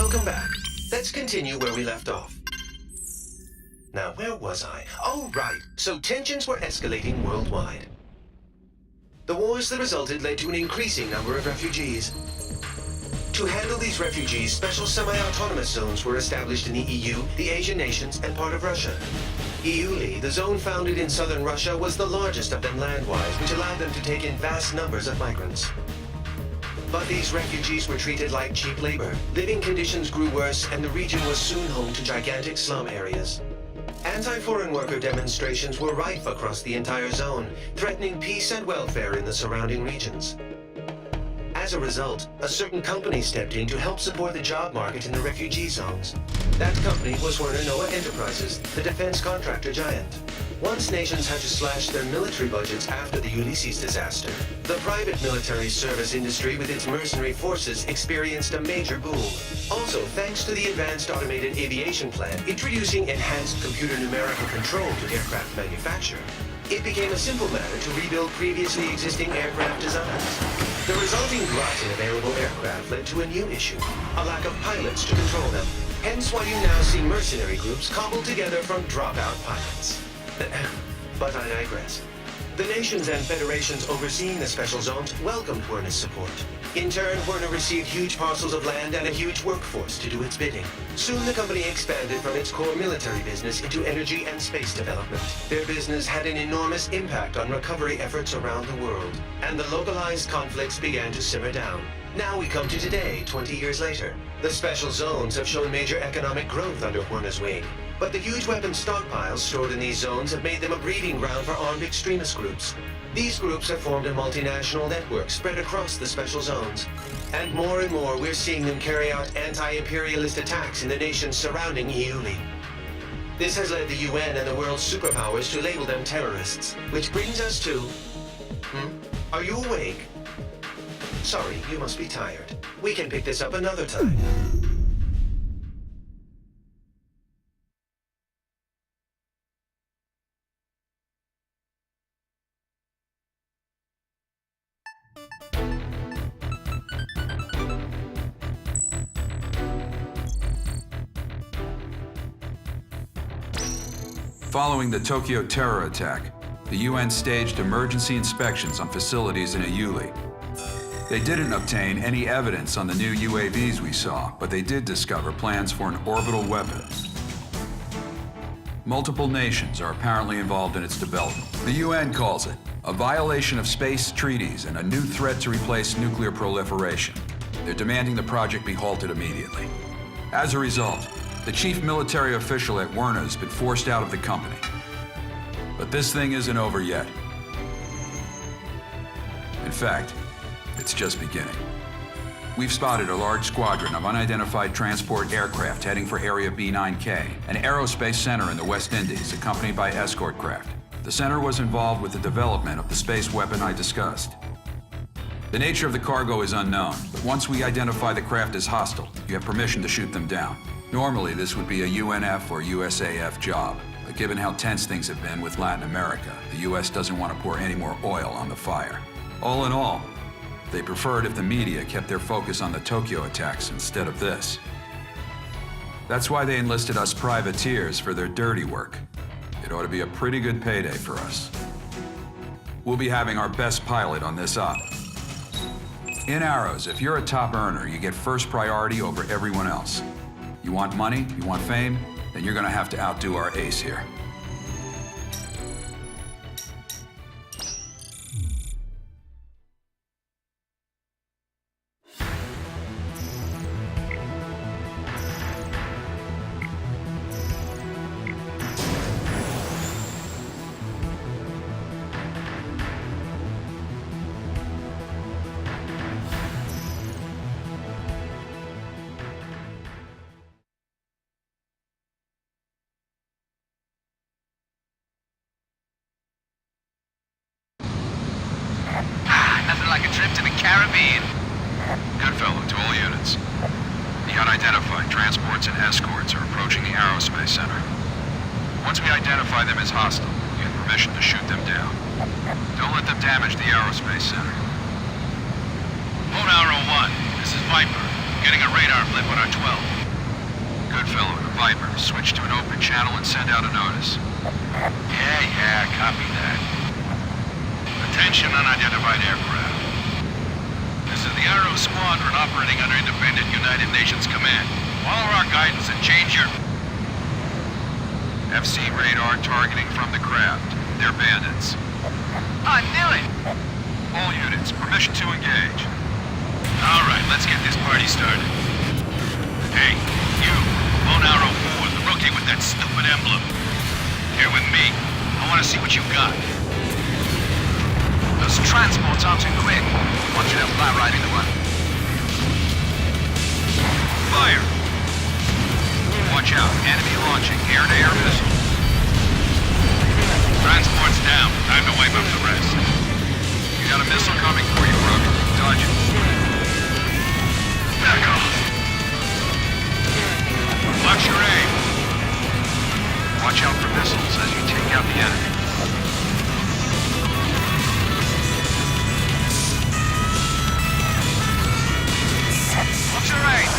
Welcome back. Let's continue where we left off. Now, where was I? Oh, right. So tensions were escalating worldwide. The wars that resulted led to an increasing number of refugees. To handle these refugees, special semi-autonomous zones were established in the EU, the Asian nations, and part of Russia. EULI, the zone founded in southern Russia, was the largest of them land-wise, which allowed them to take in vast numbers of migrants. But these refugees were treated like cheap labor. Living conditions grew worse, and the region was soon home to gigantic slum areas. Anti-foreign worker demonstrations were rife across the entire zone, threatening peace and welfare in the surrounding regions. As a result, a certain company stepped in to help support the job market in the refugee zones. That company was Werner Noah Enterprises, the defense contractor giant. Once nations had to slash their military budgets after the Ulysses disaster, the private military service industry with its mercenary forces experienced a major boom. Also, thanks to the Advanced Automated Aviation Plan introducing enhanced computer numerical control to aircraft manufacture, it became a simple matter to rebuild previously existing aircraft designs. The resulting glut in available aircraft led to a new issue, a lack of pilots to control them. Hence why you now see mercenary groups cobbled together from dropout pilots. But I digress. The nations and federations overseeing the special zones welcomed Werner's support. In turn, Werner received huge parcels of land and a huge workforce to do its bidding. Soon the company expanded from its core military business into energy and space development. Their business had an enormous impact on recovery efforts around the world, and the localized conflicts began to simmer down. Now we come to today, 20 years later. The special zones have shown major economic growth under Werner's wing. But the huge weapons stockpiles stored in these zones have made them a breeding ground for armed extremist groups. These groups have formed a multinational network spread across the special zones. And more we're seeing them carry out anti-imperialist attacks in the nations surrounding EULI. This has led the UN and the world's superpowers to label them terrorists. Which brings us to... Are you awake? Sorry, you must be tired. We can pick this up another time. Following the Tokyo terror attack, the UN staged emergency inspections on facilities in EULI. They didn't obtain any evidence on the new UAVs we saw, but they did discover plans for an orbital weapon. Multiple nations are apparently involved in its development. The UN calls it a violation of space treaties and a new threat to replace nuclear proliferation. They're demanding the project be halted immediately. As a result, the chief military official at Werner has been forced out of the company. But this thing isn't over yet. In fact, it's just beginning. We've spotted a large squadron of unidentified transport aircraft heading for Area B9K, an aerospace center in the West Indies, accompanied by escort craft. The center was involved with the development of the space weapon I discussed. The nature of the cargo is unknown, but once we identify the craft as hostile, you have permission to shoot them down. Normally, this would be a UNF or USAF job, but given how tense things have been with Latin America, the US doesn't want to pour any more oil on the fire. All in all, they preferred if the media kept their focus on the Tokyo attacks instead of this. That's why they enlisted us privateers for their dirty work. It ought to be a pretty good payday for us. We'll be having our best pilot on this op. In Arrows, if you're a top earner, you get first priority over everyone else. You want money, you want fame, then you're gonna have to outdo our ace here. Like a trip to the Caribbean. Good fellow to all units. The unidentified transports and escorts are approaching the aerospace center. Once we identify them as hostile, you have permission to shoot them down. Don't let them damage the aerospace center. Lone Arrow 1, this is Viper. Getting a radar power blip on our 12. Good fellow, Viper. Switch to an open channel and send out a notice. Yeah, copy that. Attention unidentified aircraft. This is the Arrow Squadron operating under independent United Nations command. Follow our guidance and change your... FC radar targeting from the craft. They're bandits. I knew it! All units, permission to engage. All right, let's get this party started. Hey, you, Lone Arrow 4, the rookie with that stupid emblem. Here with me. I want to see what you got. Those transports aren't too quick. Want you to fly right into one. Fire! Watch out, enemy launching air-to-air missile. Transport's down. Time to wipe up the rest. You got a missile coming for you, Rook. Dodge it. Back off. Watch your aim. Watch out for missiles as you take out the enemy. Watch your aim.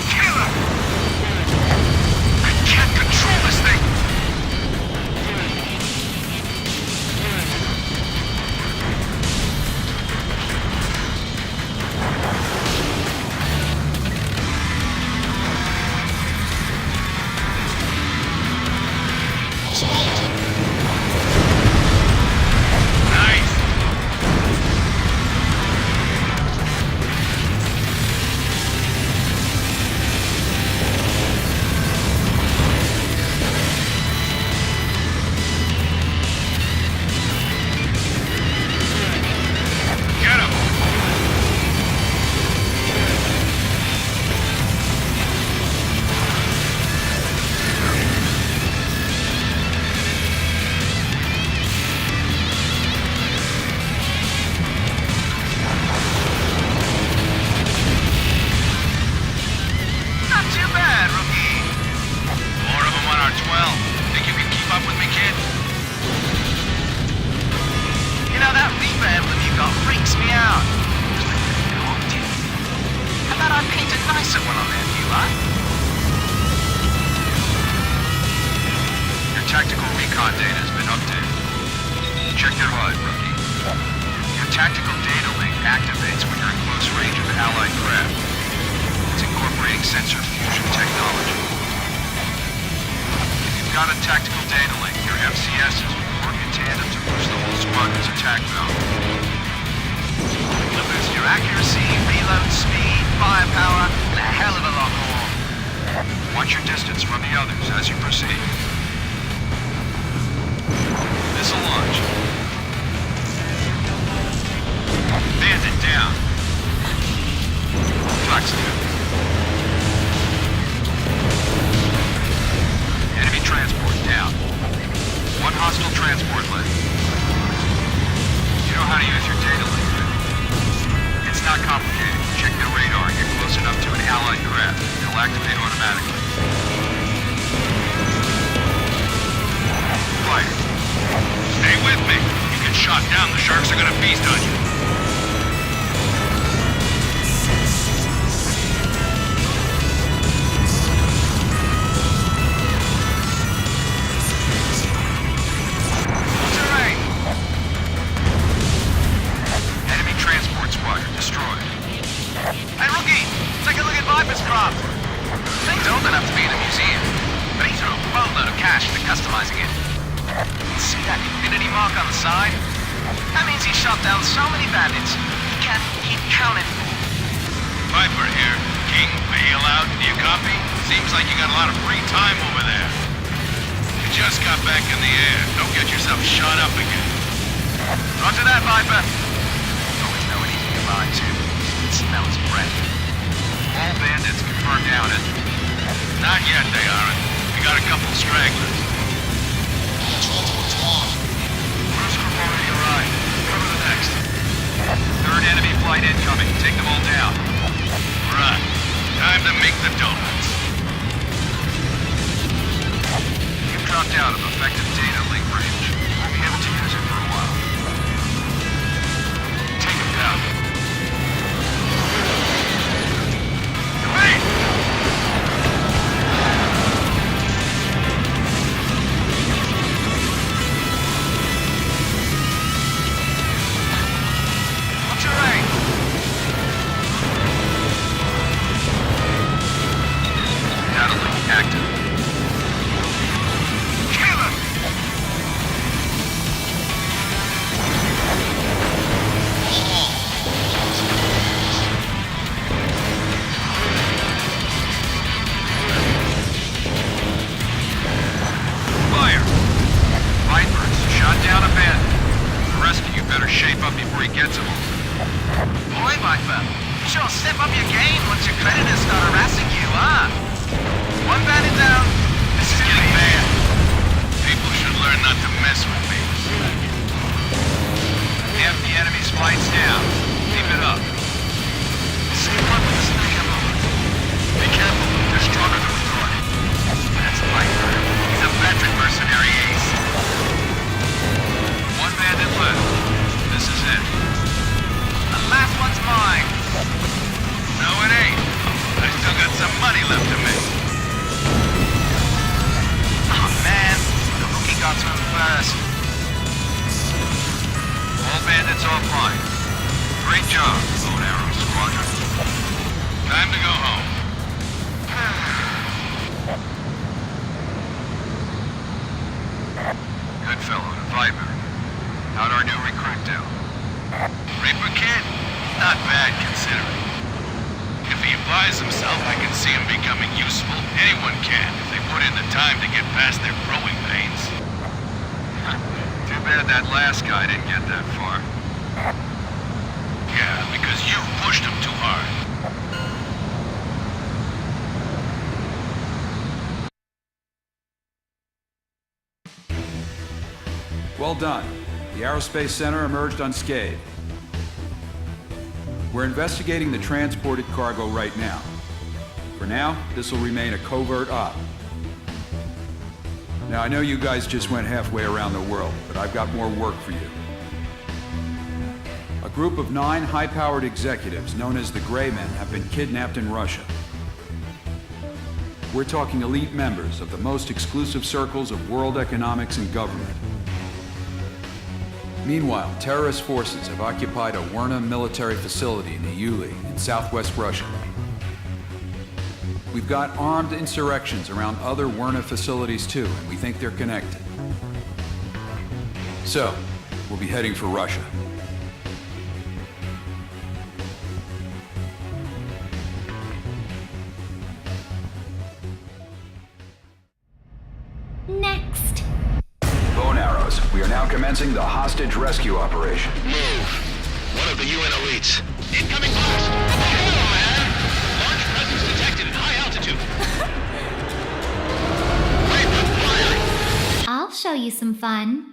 Killer! I can't control this thing! Nice! Get him! Not too bad, rookie. More of them on our 12. Think you can keep up with me, kid? You know, that Reaper emblem you got freaks me out. It's like they're haunted. How about I paint a nicer one on there for you, huh? Your tactical recon data has been updated. Check your HUD, Rookie. Your tactical data link activates when you're in close range of allied craft. It's incorporating sensor fusion technology. If you've got a tactical data link, your FCSs will work in tandem to push the whole squadron's attack valve. It'll boost your accuracy, reload speed, firepower, and a hell of a lot more. Watch your distance from the others as you proceed. Missile launch. Bandit down. Flexible. Enemy transport down. One hostile transport left. You know how to use your data link, right? It's not complicated. Check your radar and get close enough to an allied craft. It'll activate automatically. Fire. Stay with me. You get shot down, the sharks are gonna feast on you. Terrain. Enemy transport squadron destroyed. Hey, rookie, take a look at Viper's craft. Thing's old enough to be in a museum, but he threw a boatload of cash into customizing it. See that infinity mark on the side? That means he shot down so many bandits, he can't keep counting. Viper here. King, are you allowed? Do you copy? Seems like you got a lot of free time over there. You just got back in the air. Don't get yourself shot up again. Roger that, Viper. Always know when he's nearby, too. You can smell his breath. All bandits confirmed down it. Not yet, they aren't. We got a couple stragglers. Cruise group already arrived. Cover the next. Third enemy flight incoming. Take them all down. Right. Time to make the donuts. You've dropped out of effective data link range. You won't be able to use it for a while. he gets them all. Boy, Viper, you sure step up your game once your creditors start harassing you, huh? One bandit down. This is getting bad. People should learn not to mess with me. Half the enemy's flight's down. Keep it up. Stay on with the sniper mode. Be careful, they're stronger than we thought. That's Viper. He's a veteran mercenary ace. One bandit left. This is it. The last one's mine. No, it ain't. I still got some money left to make. Oh man, the rookie got to him first. All bandits offline. Great job, Bow and Arrow Squadron. Time to go home. Good fellow to Viper. How'd our new recruit do? Reaper kid? Not bad considering. If he applies himself, I can see him becoming useful. Anyone can, if they put in the time to get past their growing pains. Too bad that last guy didn't get that far. Yeah, because you pushed him too hard. Well done. The Aerospace Center emerged unscathed. We're investigating the transported cargo right now. For now, this will remain a covert op. Now, I know you guys just went halfway around the world, but I've got more work for you. A group of 9 high-powered executives known as the Gray Men have been kidnapped in Russia. We're talking elite members of the most exclusive circles of world economics and government. Meanwhile, terrorist forces have occupied a Werna military facility in the Uli in southwest Russia. We've got armed insurrections around other Werna facilities too, and we think they're connected. So, we'll be heading for Russia. Next. Bow and arrows, we are now commencing the hostage rescue operation. Move. One of the UN elites. Incoming blast! Hello, man! Launch presence detected at high altitude. I'll show you some fun.